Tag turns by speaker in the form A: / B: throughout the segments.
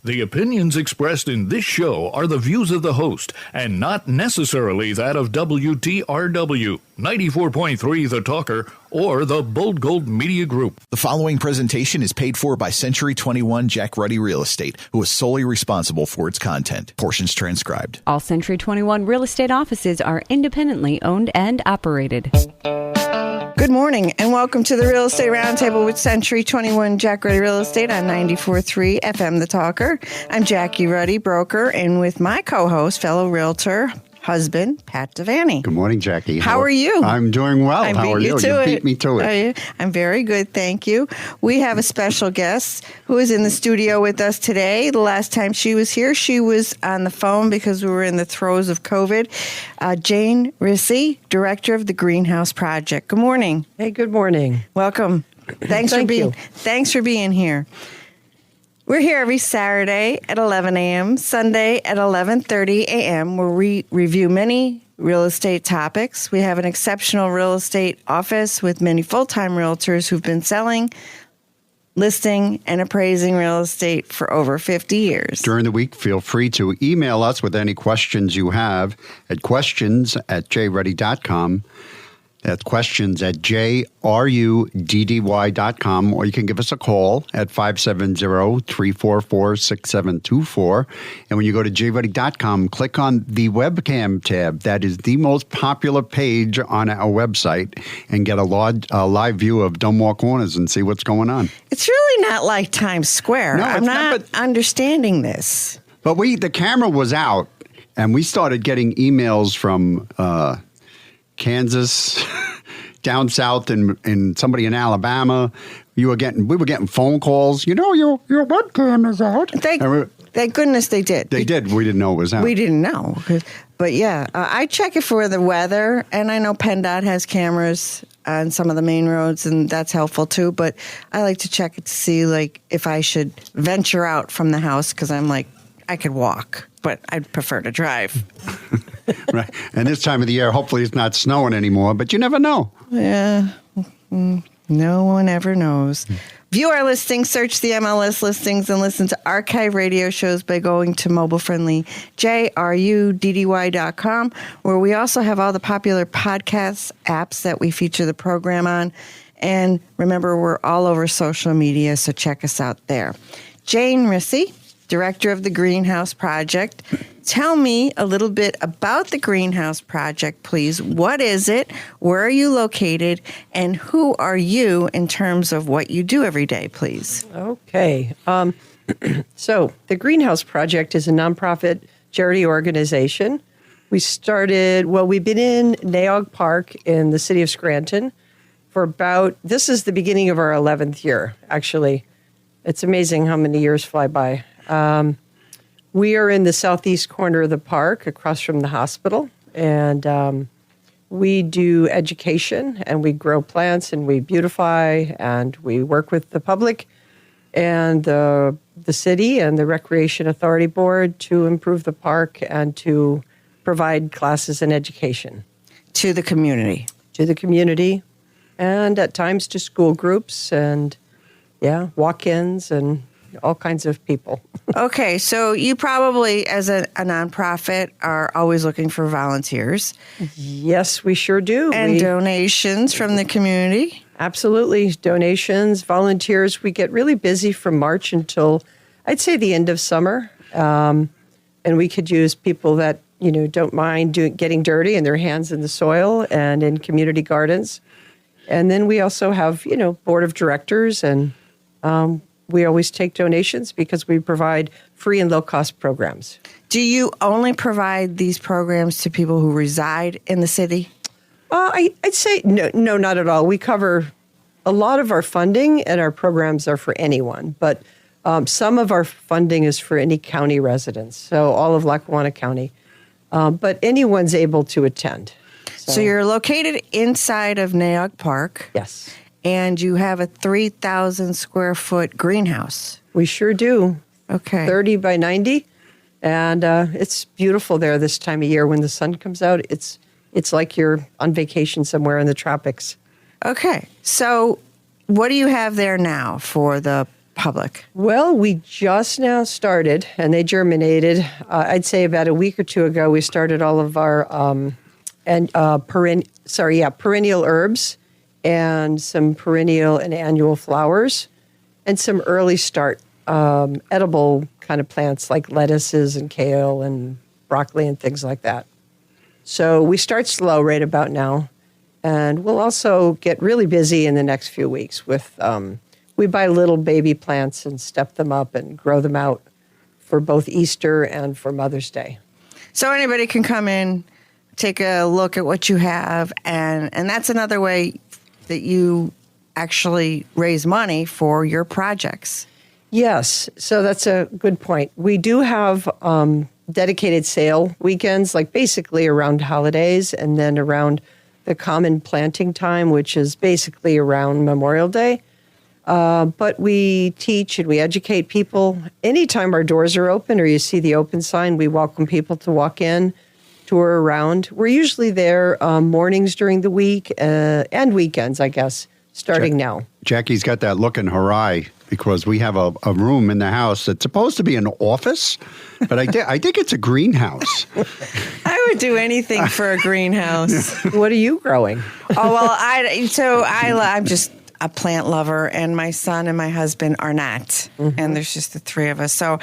A: The opinions expressed in this show are the views of the host and not necessarily that of WTRW, 94.3 The Talker, or the Bold Gold Media Group.
B: The following presentation is paid for by Century 21 Jack Ruddy Real Estate, who is solely responsible for its content. Portions transcribed.
C: All Century 21 real estate offices are independently owned and operated.
D: Good morning and welcome to the Real Estate Roundtable with Century 21 Jack Ruddy Real Estate on 94.3 FM The Talker. I'm Jackie Ruddy, broker, and with my co-host, fellow realtor, husband, Pat Devaney.
E: Good morning, Jackie.
D: How are you?
E: I'm doing well. How are you? You beat me to it.
D: I'm very good, thank you. We have a special guest who is in the studio with us today. The last time she was here, she was on the phone because we were in the throes of COVID. Jane Rissy, Director of the Greenhouse Project. Good morning.
F: Hey, good morning.
D: Welcome. Thanks for being here. We're here every Saturday at 11 a.m., Sunday at 11:30 a.m., where we review many real estate topics. We have an exceptional real estate office with many full-time realtors who've been selling, listing, and appraising real estate for over 50 years.
E: During the week, feel free to email us with any questions you have at questions@jruddy.com. That's questions at jruddy.com, or you can give us a call at 570-344-6724. And when you go to jruddy.com, click on the webcam tab. That is the most popular page on our website, and get a live view of Dunmore Corners and see what's going on.
D: It's really not like Times Square.
E: No,
D: I'm not understanding this.
E: But the camera was out, and we started getting emails from Kansas, down south, and somebody in Alabama. We were getting phone calls. You know, your webcam is out.
D: Thank goodness they did.
E: They did. We didn't know it was out.
D: We didn't know. But yeah, I check it for the weather, and I know PennDOT has cameras on some of the main roads, and that's helpful too. But I like to check it to see if I should venture out from the house, because I'm like, I could walk, but I'd prefer to drive.
E: Right. And this time of the year, hopefully it's not snowing anymore, but you never know.
D: Yeah. No one ever knows. View our listings, search the MLS listings, and listen to archive radio shows by going to mobile-friendly jruddy.com, where we also have all the popular podcast apps that we feature the program on. And remember, we're all over social media, so check us out there. Jane Rissy, Director of the Greenhouse Project. Tell me a little bit about the Greenhouse Project, please. What is it? Where are you located? And who are you in terms of what you do every day, please?
F: Okay. So the Greenhouse Project is a nonprofit charity organization. We've been in Naog Park in the city of Scranton for this is the beginning of our 11th year, actually. It's amazing how many years fly by. We are in the southeast corner of the park, across from the hospital, and we do education, and we grow plants, and we beautify, and we work with the public and the city and the Recreation Authority Board to improve the park and to provide classes and education.
D: To the community.
F: To the community, and at times to school groups, and walk-ins, and all kinds of people.
D: Okay, so you probably, as a nonprofit, are always looking for volunteers.
F: Yes, we sure do.
D: And donations from the community.
F: Absolutely. Donations, volunteers. We get really busy from March until, I'd say, the end of summer. And we could use people that, don't mind getting dirty and their hands in the soil and in community gardens. And then we also have, board of directors, and we always take donations because we provide free and low-cost programs.
D: Do you only provide these programs to people who reside in the city?
F: I'd say no, not at all. We cover a lot of our funding, and our programs are for anyone. But some of our funding is for any county residents, so all of Lackawanna County. But anyone's able to attend.
D: So you're located inside of Naog Park.
F: Yes.
D: And you have a 3,000 square foot greenhouse.
F: We sure do.
D: Okay.
F: 30 by 90. And it's beautiful there this time of year when the sun comes out. It's like you're on vacation somewhere in the tropics.
D: Okay. So what do you have there now for the public?
F: Well, we just now started, and they germinated. I'd say about a week or two ago, we started all of our perennial herbs and some perennial and annual flowers, and some early start edible kind of plants like lettuces and kale and broccoli and things like that. So we start slow right about now, and we'll also get really busy in the next few weeks with. We buy little baby plants and step them up and grow them out for both Easter and for Mother's Day.
D: So anybody can come in, take a look at what you have, and that's another way that you actually raise money for your projects.
F: Yes, so that's a good point. We do have dedicated sale weekends, like basically around holidays and then around the common planting time, which is basically around Memorial Day. But we teach and we educate people. Anytime our doors are open or you see the open sign, we welcome people to walk in, tour around. We're usually there mornings during the week and weekends, I guess, starting now.
E: Jackie's got that look in her eye because we have a room in the house that's supposed to be an office, but I think it's a greenhouse.
D: I would do anything for a greenhouse.
F: What are you growing?
D: Oh, well, I'm just a plant lover, and my son and my husband are not, and there's just the three of us. So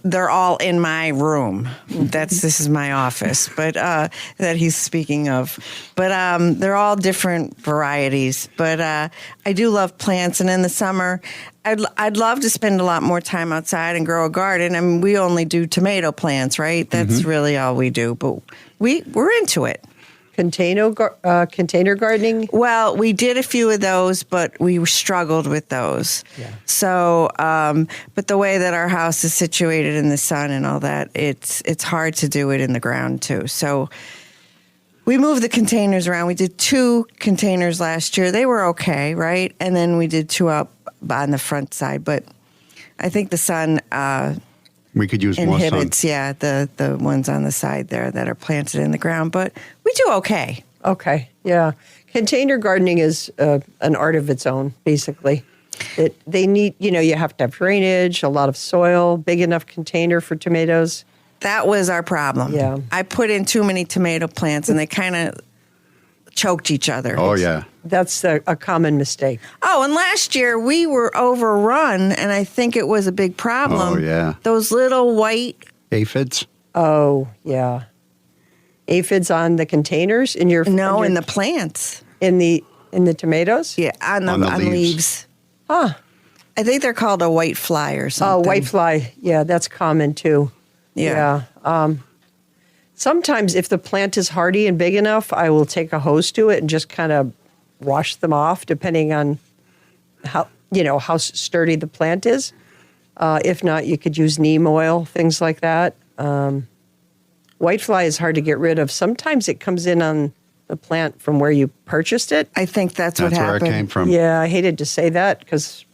D: they're all in my room. This is my office, but that he's speaking of. But they're all different varieties. But I do love plants, and in the summer, I'd love to spend a lot more time outside and grow a garden. I mean, we only do tomato plants, right? That's really all we do. But we're into it.
F: Container gardening?
D: Well, we did a few of those, but we struggled with those. Yeah. So, but the way that our house is situated in the sun and all that, it's hard to do it in the ground too. So we moved the containers around. We did 2 containers last year. They were okay, right? And then we did 2 up on the front side. But I think the sun
E: we could use more sun.
D: Inhibits, yeah, the ones on the side there that are planted in the ground. But we do okay.
F: Okay, yeah. Container gardening is an art of its own, basically. They need, you have to have drainage, a lot of soil, big enough container for tomatoes.
D: That was our problem.
F: Yeah.
D: I put in too many tomato plants, and they kind of choked each other.
E: Oh, yeah.
F: That's a common mistake.
D: Oh, and last year we were overrun, and I think it was a big problem.
E: Oh, yeah.
D: Those little white
E: aphids.
F: Oh, yeah. Aphids on the containers in your
D: in the plants.
F: In the tomatoes?
D: Yeah, on leaves.
F: Huh.
D: I think they're called a white fly or something.
F: Oh, white fly. Yeah, that's common too.
D: Yeah.
F: Sometimes if the plant is hardy and big enough, I will take a hose to it and just kind of wash them off, depending on how sturdy the plant is. If not, you could use neem oil, things like that. Whitefly is hard to get rid of. Sometimes it comes in on the plant from where you purchased it.
D: I think that's what happened.
E: That's where it came from.
F: Yeah, I hated to say that,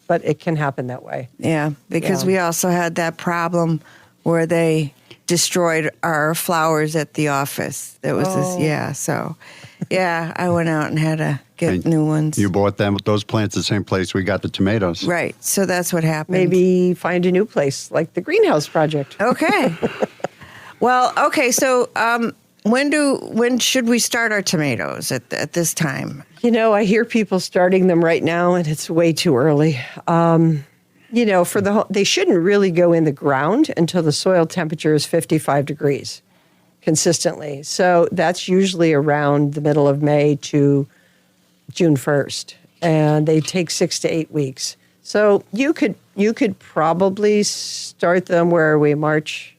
F: but it can happen that way.
D: Yeah, because we also had that problem where they destroyed our flowers at the office. That was I went out and had to get new ones.
E: You bought those plants the same place we got the tomatoes.
D: Right. So that's what happened.
F: Maybe find a new place, like the greenhouse project.
D: Okay. Well, okay. So when should we start our tomatoes at this time?
F: I hear people starting them right now, and it's way too early. They shouldn't really go in the ground until the soil temperature is 55 degrees consistently. So that's usually around the middle of May to June 1st, and they take 6 to 8 weeks. So you could probably start them March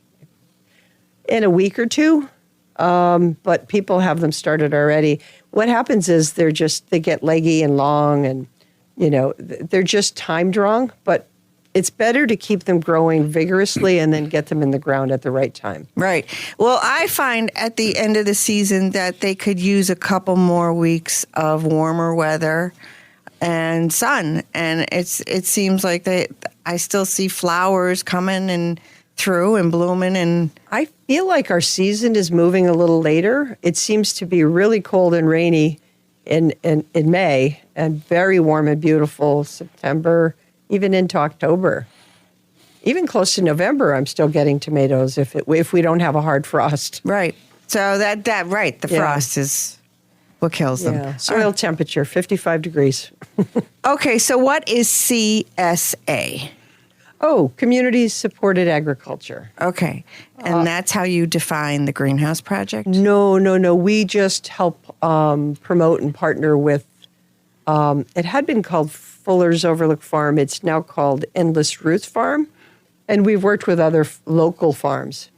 F: in a week or two, but people have them started already. What happens is they get leggy and long, and they're just timed wrong, but it's better to keep them growing vigorously and then get them in the ground at the right time.
D: Right. Well, I find at the end of the season that they could use a couple more weeks of warmer weather and sun. And it seems like I still see flowers coming and through and blooming. And
F: I feel like our season is moving a little later. It seems to be really cold and rainy in May, and very warm and beautiful September even into October. Even close to November, I'm still getting tomatoes if we don't have a hard frost.
D: Right. So the frost is what kills them.
F: Yeah. Soil temperature, 55 degrees.
D: Okay, so what is CSA?
F: Oh, community supported agriculture.
D: Okay. And that's how you define the greenhouse project?
F: No. We just help promote and partner with, it had been called Fuller's Overlook Farm. It's now called Endless Roots Farm. And we've worked with other local farms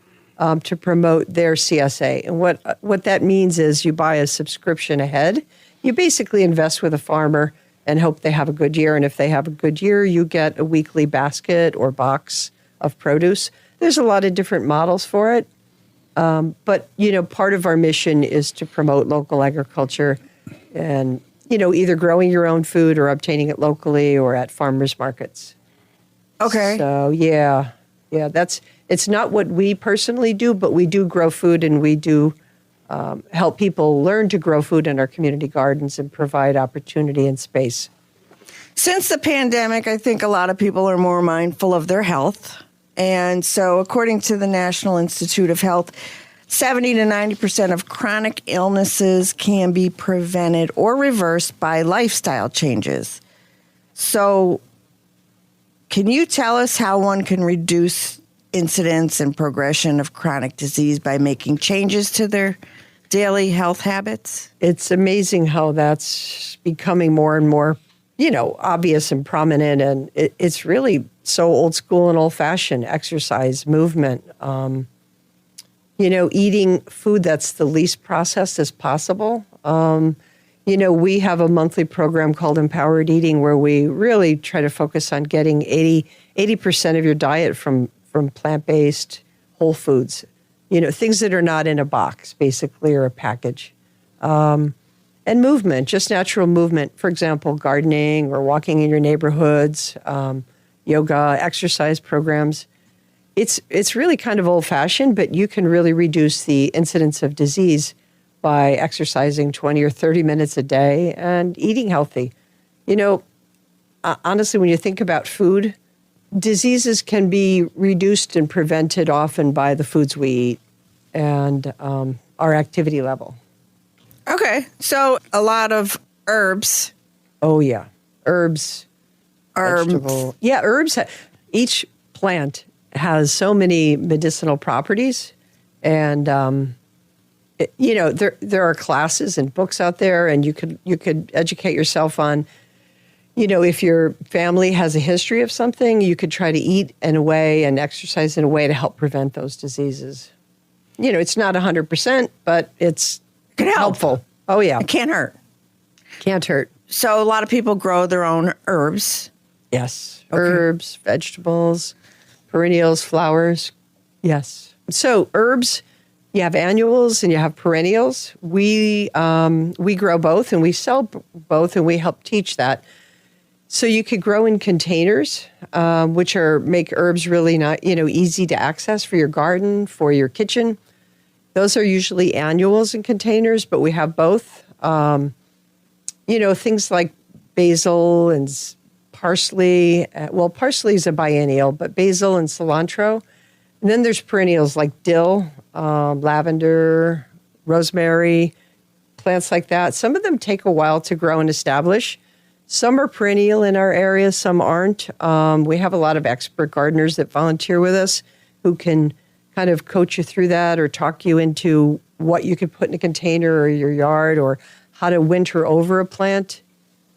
F: to promote their CSA. And what that means is you buy a subscription ahead. You basically invest with a farmer and hope they have a good year. And if they have a good year, you get a weekly basket or box of produce. There's a lot of different models for it. But, part of our mission is to promote local agriculture and, either growing your own food or obtaining it locally or at farmers markets.
D: Okay.
F: So, it's not what we personally do, but we do grow food and we do help people learn to grow food in our community gardens and provide opportunity and space.
D: Since the pandemic, I think a lot of people are more mindful of their health. And so according to the National Institute of Health, 70 to 90% of chronic illnesses can be prevented or reversed by lifestyle changes. So can you tell us how one can reduce incidence and progression of chronic disease by making changes to their daily health habits?
F: It's amazing how that's becoming more and more, obvious and prominent. And it's really so old school and old fashioned: exercise, movement, eating food that's the least processed as possible. We have a monthly program called Empowered Eating where we really try to focus on getting 80% of your diet from plant-based whole foods, things that are not in a box, basically, or a package. And movement, just natural movement. For example, gardening or walking in your neighborhoods, yoga, exercise programs. It's really kind of old-fashioned, but you can really reduce the incidence of disease by exercising 20 or 30 minutes a day and eating healthy. Honestly, when you think about food, diseases can be reduced and prevented often by the foods we eat and our activity level.
D: Okay, so a lot of herbs.
F: Oh, yeah. Herbs, vegetable. Yeah, herbs. Each plant has so many medicinal properties. And, there are classes and books out there, and you could educate yourself on, if your family has a history of something, you could try to eat in a way and exercise in a way to help prevent those diseases. It's not 100%, but it's helpful. Oh, yeah.
D: It can't hurt.
F: Can't hurt.
D: So a lot of people grow their own herbs.
F: Yes.
D: Okay.
F: Herbs, vegetables, perennials, flowers. Yes. So herbs, you have annuals and you have perennials. We grow both and we sell both and we help teach that. So you could grow in containers, which make herbs really not, easy to access for your garden, for your kitchen. Those are usually annuals in containers, but we have both. Things like basil and parsley. Parsley is a biennial, but basil and cilantro. And then there's perennials like dill, lavender, rosemary, plants like that. Some of them take a while to grow and establish. Some are perennial in our area, some aren't. We have a lot of expert gardeners that volunteer with us who can kind of coach you through that or talk you into what you could put in a container or your yard or how to winter over a plant.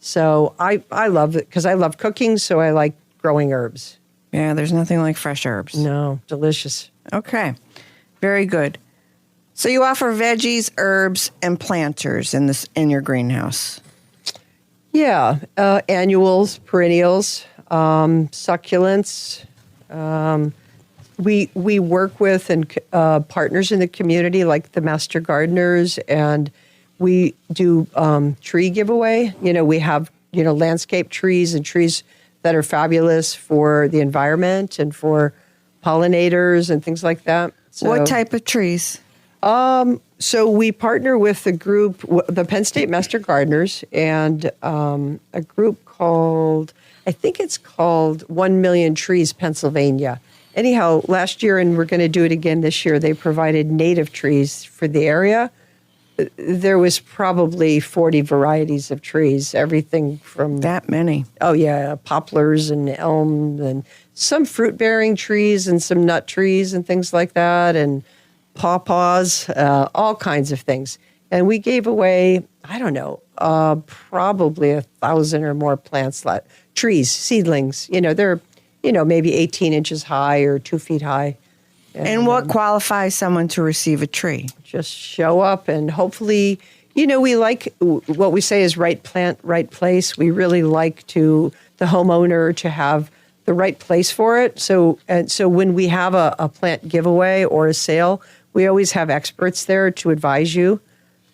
F: So I love it because I love cooking, so I like growing herbs.
D: Yeah, there's nothing like fresh herbs.
F: No, delicious.
D: Okay, very good. So you offer veggies, herbs, and planters in your greenhouse.
F: Yeah, annuals, perennials, succulents. We work with and partners in the community like the master gardeners, and we do tree giveaway. We have landscape trees and trees that are fabulous for the environment and for pollinators and things like that. So,
D: what type of trees?
F: So we partner with the group, the Penn State Master Gardeners, and a group called, I think it's called 1 Million Trees, Pennsylvania. Anyhow, last year, and we're going to do it again this year, they provided native trees for the area. There was probably 40 varieties of trees, everything from...
D: That many.
F: Oh, yeah, poplars and elm and some fruit-bearing trees and some nut trees and things like that, and pawpaws, all kinds of things. And we gave away, I don't know, probably 1,000 or more plants, trees, seedlings. They're, maybe 18 inches high or 2 feet high.
D: And what qualifies someone to receive a tree?
F: Just show up and hopefully, we like what we say is right plant, right place. We really like the homeowner to have the right place for it. So when we have a plant giveaway or a sale, we always have experts there to advise you.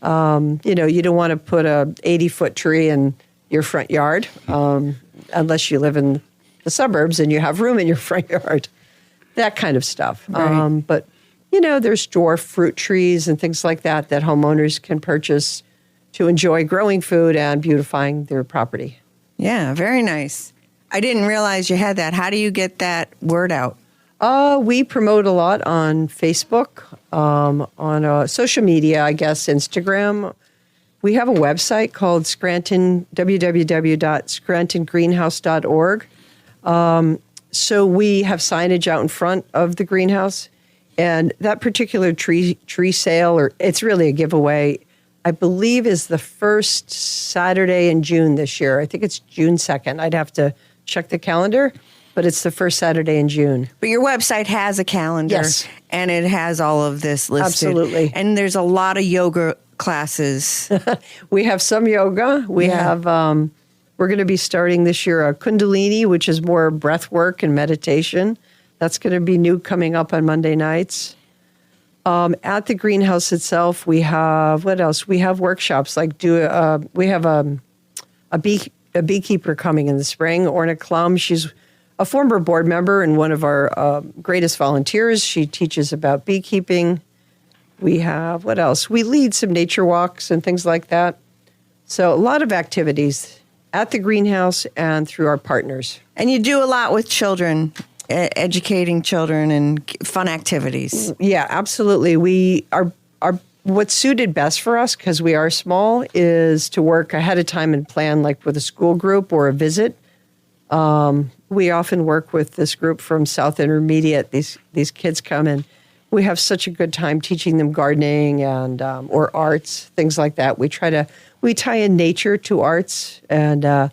F: You don't want to put a 80-foot tree in your front yard unless you live in the suburbs and you have room in your front yard, that kind of stuff.
D: Right.
F: But, there's dwarf fruit trees and things like that homeowners can purchase to enjoy growing food and beautifying their property.
D: Yeah, very nice. I didn't realize you had that. How do you get that word out?
F: We promote a lot on Facebook, on social media, I guess, Instagram. We have a website called Scranton, www.scrantongreenhouse.org. So we have signage out in front of the greenhouse. And that particular tree sale, or it's really a giveaway, I believe is the first Saturday in June this year. I think it's June 2nd. I'd have to check the calendar. But it's the first Saturday in June.
D: But your website has a calendar.
F: Yes.
D: And it has all of this listed.
F: Absolutely.
D: And there's a lot of yoga classes.
F: We have some yoga. We have, we're going to be starting this year a Kundalini, which is more breath work and meditation. That's going to be new coming up on Monday nights. At the greenhouse itself, we have, what else? We have workshops we have a beekeeper coming in the spring, Orna Klum. She's a former board member and one of our greatest volunteers. She teaches about beekeeping. We have, what else? We lead some nature walks and things like that. So a lot of activities at the greenhouse and through our partners.
D: And you do a lot with children, educating children and fun activities.
F: Yeah, absolutely. We are what's suited best for us, because we are small, is to work ahead of time and plan, like with a school group or a visit. We often work with this group from South Intermediate. These kids come and we have such a good time teaching them gardening and or arts, things like that. We tie in nature to arts, and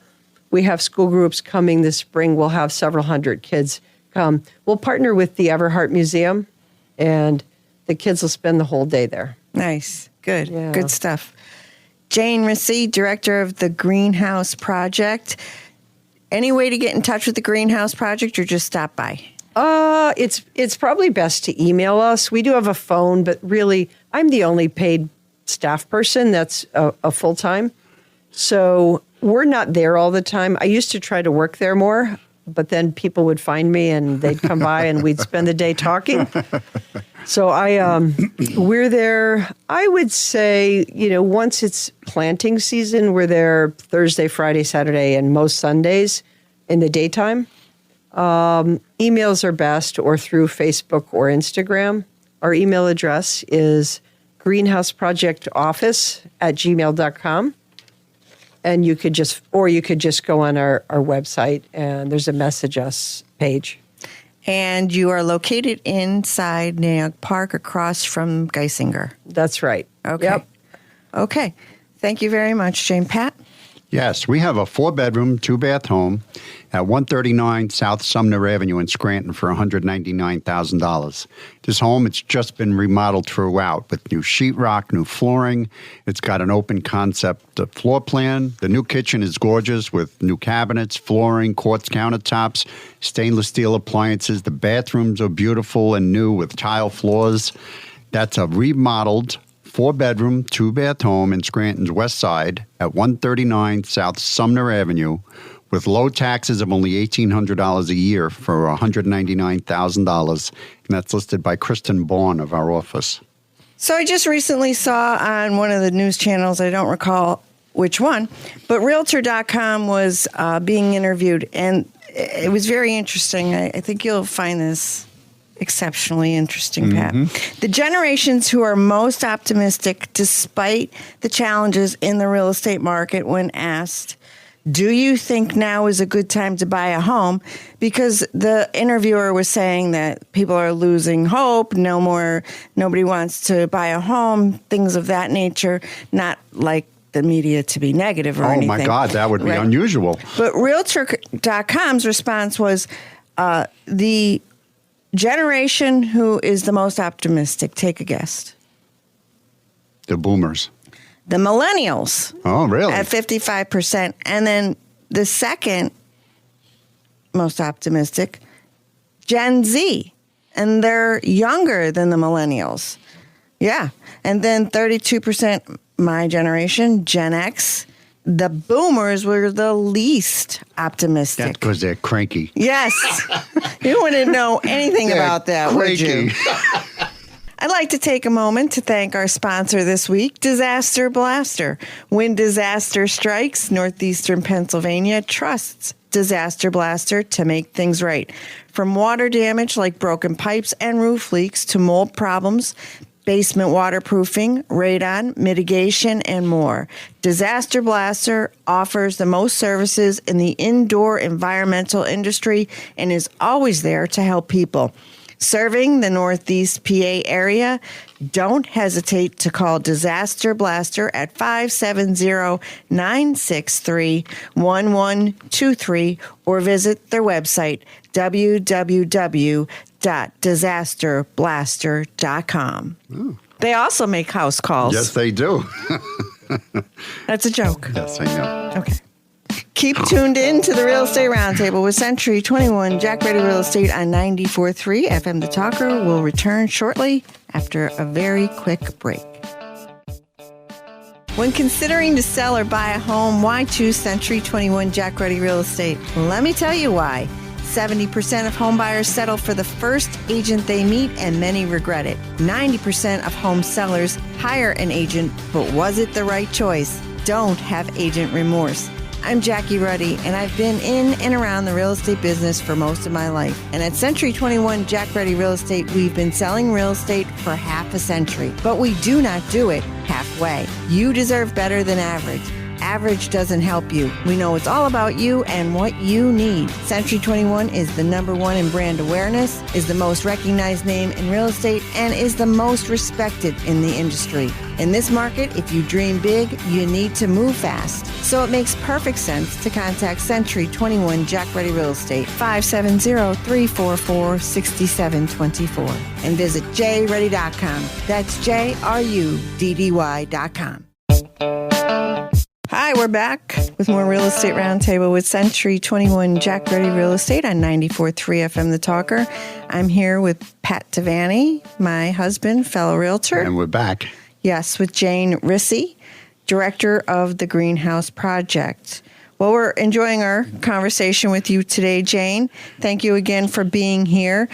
F: we have school groups coming this spring. We'll have several hundred kids come. We'll partner with the Everhart Museum, and the kids will spend the whole day there.
D: Nice. Good.
F: Yeah.
D: Good stuff. Jane Rissy, Director of the Greenhouse Project. Any way to get in touch with the Greenhouse Project, or just stop by?
F: It's probably best to email us. We do have a phone, but really, I'm the only paid staff person that's a full-time. So we're not there all the time. I used to try to work there more, but then people would find me and they'd come by and we'd spend the day talking. So we're there, I would say, once it's planting season, we're there Thursday, Friday, Saturday, and most Sundays in the daytime. Emails are best, or through Facebook or Instagram. Our email address is greenhouseprojectoffice@gmail.com. And you could just go on our website, and there's a message us page.
D: And you are located inside Naog Park across from Geisinger.
F: That's right.
D: Okay.
F: Yep.
D: Okay. Thank you very much, Jane. Pat?
E: Yes, we have a 4-bedroom, 2-bath home at 139 South Sumner Avenue in Scranton for $199,000. This home, it's just been remodeled throughout with new sheetrock, new flooring. It's got an open concept floor plan. The new kitchen is gorgeous with new cabinets, flooring, quartz countertops, stainless steel appliances. The bathrooms are beautiful and new with tile floors. That's a remodeled 4-bedroom, 2-bath home in Scranton's west side at 139 South Sumner Avenue with low taxes of only $1,800 a year for $199,000. And that's listed by Kristen Bourne of our office.
D: So I just recently saw on one of the news channels, I don't recall which one, but Realtor.com was being interviewed, and it was very interesting. I think you'll find this exceptionally interesting, Pat. The generations who are most optimistic despite the challenges in the real estate market when asked, do you think now is a good time to buy a home? Because the interviewer was saying that people are losing hope, nobody wants to buy a home, things of that nature, not like the media to be negative or anything.
E: Oh my God, that would be unusual.
D: But Realtor.com's response was the generation who is the most optimistic. Take a guess.
E: The boomers.
D: The millennials.
E: Oh, really?
D: At 55%. And then the second most optimistic, Gen Z. And they're younger than the millennials. Yeah. And then 32%, my generation, Gen X. The boomers were the least optimistic.
E: That's because they're cranky.
D: Yes. You wouldn't know anything about that, would you?
E: Cranky.
D: I'd like to take a moment to thank our sponsor this week, Disaster Blaster. When disaster strikes, northeastern Pennsylvania trusts Disaster Blaster to make things right. From water damage like broken pipes and roof leaks to mold problems, basement waterproofing, radon, mitigation, and more. Disaster Blaster offers the most services in the indoor environmental industry and is always there to help people. Serving the Northeast PA area, don't hesitate to call Disaster Blaster at 570-963-1123 or visit their website, www.disasterblaster.com. Ooh. They also make house calls.
E: Yes, they do.
D: That's a joke.
E: Yes, I know.
D: Okay. Keep tuned in to the Real Estate Roundtable with Century 21 Jack Ready Real Estate on 94.3 FM The Talker. Will return shortly after a very quick break. When considering to sell or buy a home, why choose Century 21 Jack Ready Real Estate? Let me tell you why. 70% of home buyers settle for the first agent they meet, and many regret it. 90% of home sellers hire an agent, but was it the right choice? Don't have agent remorse. I'm Jackie Ruddy, and I've been in and around the real estate business for most of my life. And at Century 21 Jack Ruddy Real Estate, we've been selling real estate for half a century. But we do not do it halfway. You deserve better than average. Average doesn't help you. We know it's all about you and what you need. Century 21 is the #1 in brand awareness, is the most recognized name in real estate, and is the most respected in the industry. In this market, if you dream big, you need to move fast. So it makes perfect sense to contact Century 21 Jack Ready Real Estate, 570-344-6724, and visit jready.com. That's JRUDDY.com. Hi, we're back with more Real Estate Roundtable with Century 21 Jack Ready Real Estate on 94.3 FM The Talker. I'm here with Pat Devaney, my husband, fellow realtor.
E: And we're back.
D: Yes, with Jane Rissy, director of the Greenhouse Project. Well, we're enjoying our conversation with you today, Jane. Thank you again for being here.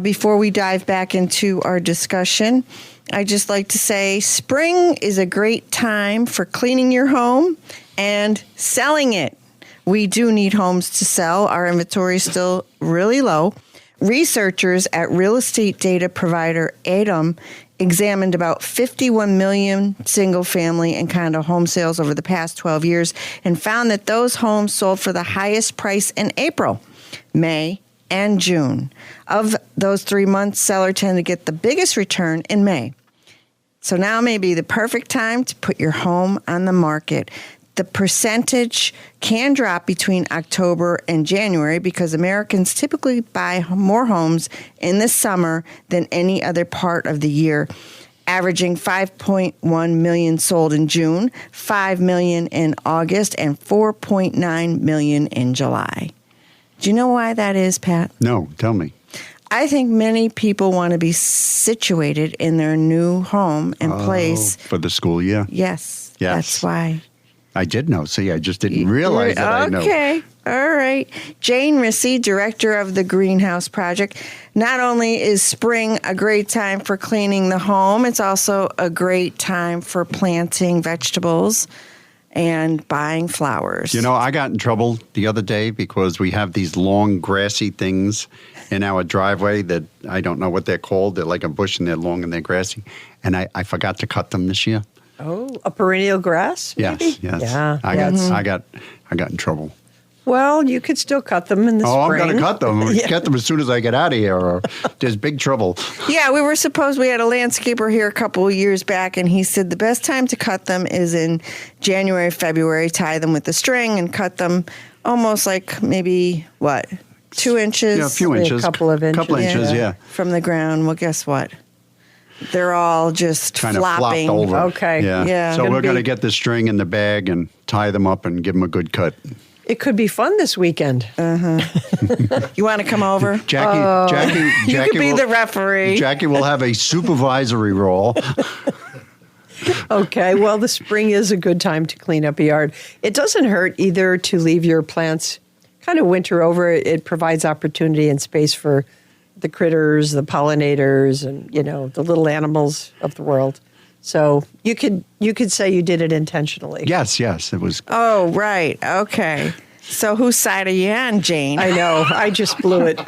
D: Before we dive back into our discussion, I just like to say spring is a great time for cleaning your home and selling it. We do need homes to sell. Our inventory is still really low. Researchers at real estate data provider ADAM examined about 51 million single-family and condo home sales over the past 12 years and found that those homes sold for the highest price in April, May, and June. Of those 3 months, sellers tend to get the biggest return in May. So now may be the perfect time to put your home on the market. The percentage can drop between October and January because Americans typically buy more homes in the summer than any other part of the year, averaging 5.1 million sold in June, 5 million in August, and 4.9 million in July. Do you know why that is, Pat?
E: No, tell me.
D: I think many people want to be situated in their new home and place.
E: For the school year?
D: Yes. That's why.
E: I did know. See, I just didn't realize that I know.
D: Okay. All right. Jane Rissy, director of the Greenhouse Project. Not only is spring a great time for cleaning the home, it's also a great time for planting vegetables. and buying flowers.
E: You know, I got in trouble the other day because we have these long grassy things in our driveway that I don't know what they're called. They're like a bush and they're long and they're grassy. And I forgot to cut them this year.
F: Oh, a perennial grass, maybe?
E: Yes.
F: Yeah.
E: I got in trouble.
F: Well, you could still cut them in the spring.
E: I'm going to cut them. Get them as soon as I get out of here, or there's big trouble.
D: Yeah, we had a landscaper here a couple of years back, and he said the best time to cut them is in January, February. Tie them with the string and cut them almost like maybe, 2 inches?
E: Yeah, a few inches.
F: A couple of inches.
E: Yeah.
D: From the ground. Well, guess what? They're all just
E: Kind of
D: flopping.
E: flopped over.
F: Okay.
D: Yeah.
E: So we're going to
F: be-
E: get the string in the bag and tie them up and give them a good cut.
F: It could be fun this weekend.
D: You want to come over?
E: Jackie
D: You could be
E: will,
D: the referee.
E: Jackie will have a supervisory role.
F: Okay, well, the spring is a good time to clean up a yard. It doesn't hurt either to leave your plants kind of winter over. It provides opportunity and space for the critters, the pollinators, and, the little animals of the world. So you could say you did it intentionally.
E: Yes, it was.
D: Oh, right. Okay. So whose side are you on, Jane?
F: I know. I just blew it.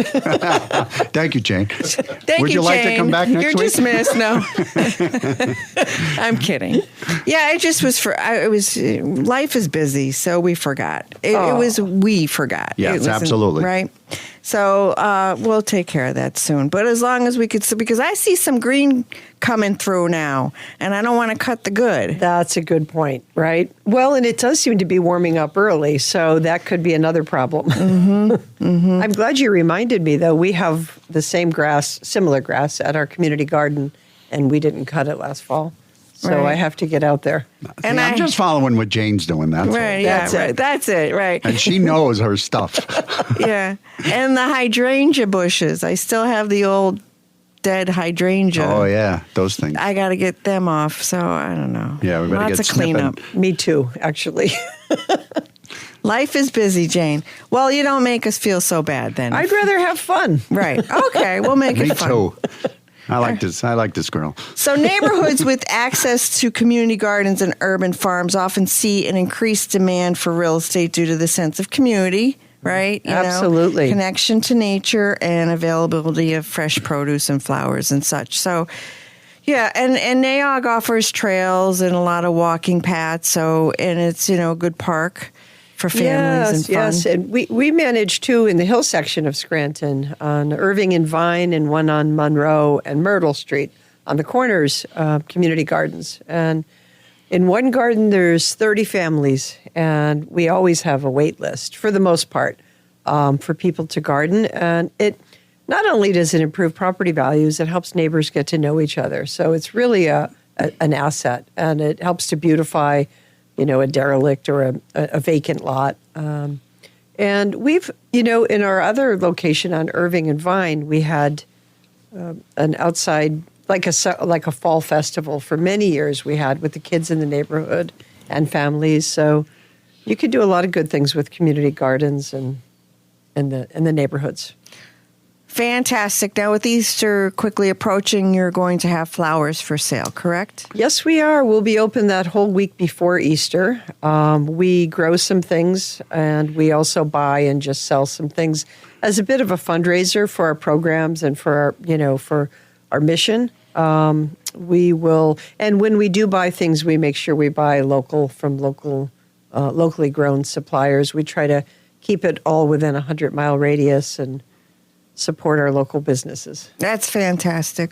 E: Thank you, Jane.
D: Thank
E: Would you like to come back next
D: You're
E: week?
D: dismissed. No, I'm kidding. Yeah, it just was life is busy, so we forgot. We forgot.
E: Yes,
D: It wasn't-
E: absolutely.
D: Right. So we'll take care of that soon. But as long as we could, because I see some green coming through now, and I don't want to cut the good.
F: That's a good point, right? Well, and it does seem to be warming up early, so that could be another problem. I'm glad you reminded me, though. We have the similar grass at our community garden, and we didn't cut it last fall. So
D: Right.
F: I have to get out there.
D: And
E: I'm just following what Jane's doing. That's all.
D: Right. Yeah.
F: That's it.
D: Right. That's it. Right.
E: And she knows her stuff.
D: Yeah. And the hydrangea bushes. I still have the old dead hydrangea.
E: Oh, yeah, those things.
D: I got to get them off. So I don't know.
E: Yeah, we better
D: Lots
E: get
D: of cleanup.
E: snipping.
F: Me too, actually.
D: Life is busy, Jane. Well, you don't make us feel so bad then.
F: I'd rather have fun.
D: Right. Okay. We'll make
E: Me
D: it fun.
E: too. I like this girl.
D: So neighborhoods with access to community gardens and urban farms often see an increased demand for real estate due to the sense of community, right?
F: Absolutely.
D: Connection to nature and availability of fresh produce and flowers and such. So, yeah, and NAOG offers trails and a lot of walking paths. And it's, a good park for families and fun.
F: Yes, and we manage two in the hill section of Scranton, on Irving and Vine, and one on Monroe and Myrtle Street on the corners, community gardens. And in one garden, there's 30 families, and we always have a wait list, for the most part, for people to garden. And it not only does it improve property values, it helps neighbors get to know each other. So it's really an asset, and it helps to beautify a derelict or a vacant lot. And we've, in our other location on Irving and Vine, we had an outside, like a fall festival for many years we had with the kids in the neighborhood and families. So you could do a lot of good things with community gardens and the neighborhoods.
D: Fantastic. Now, with Easter quickly approaching, you're going to have flowers for sale, correct?
F: Yes, we are. We'll be open that whole week before Easter. We grow some things, and we also buy and just sell some things as a bit of a fundraiser for our programs and for our mission. We will, and when we do buy things, we make sure we buy from locally grown suppliers. We try to keep it all within a 100-mile radius and support our local businesses.
D: That's fantastic.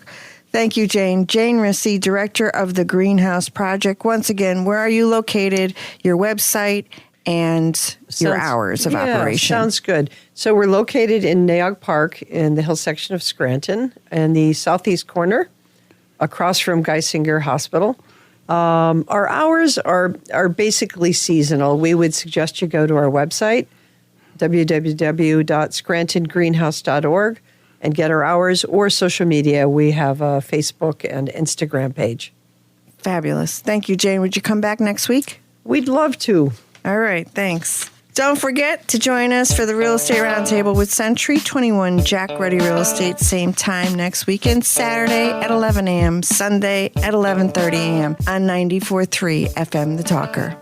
D: Thank you, Jane. Jane Rissy, Director of the Greenhouse Project. Once again, where are you located, your website, and your hours of operation?
F: Sounds good. So we're located in Naog Park in the hill section of Scranton, in the southeast corner, across from Geisinger Hospital. Our hours are basically seasonal. We would suggest you go to our website, www.scrantongreenhouse.org, and get our hours, or social media. We have a Facebook and Instagram page.
D: Fabulous. Thank you, Jane. Would you come back next week?
F: We'd love to.
D: All right. Thanks. Don't forget to join us for the Real Estate Roundtable with Century 21 Jack Ruddy Real Estate, same time next weekend, Saturday at 11 a.m., Sunday at 11:30 a.m. on 94.3 FM The Talker.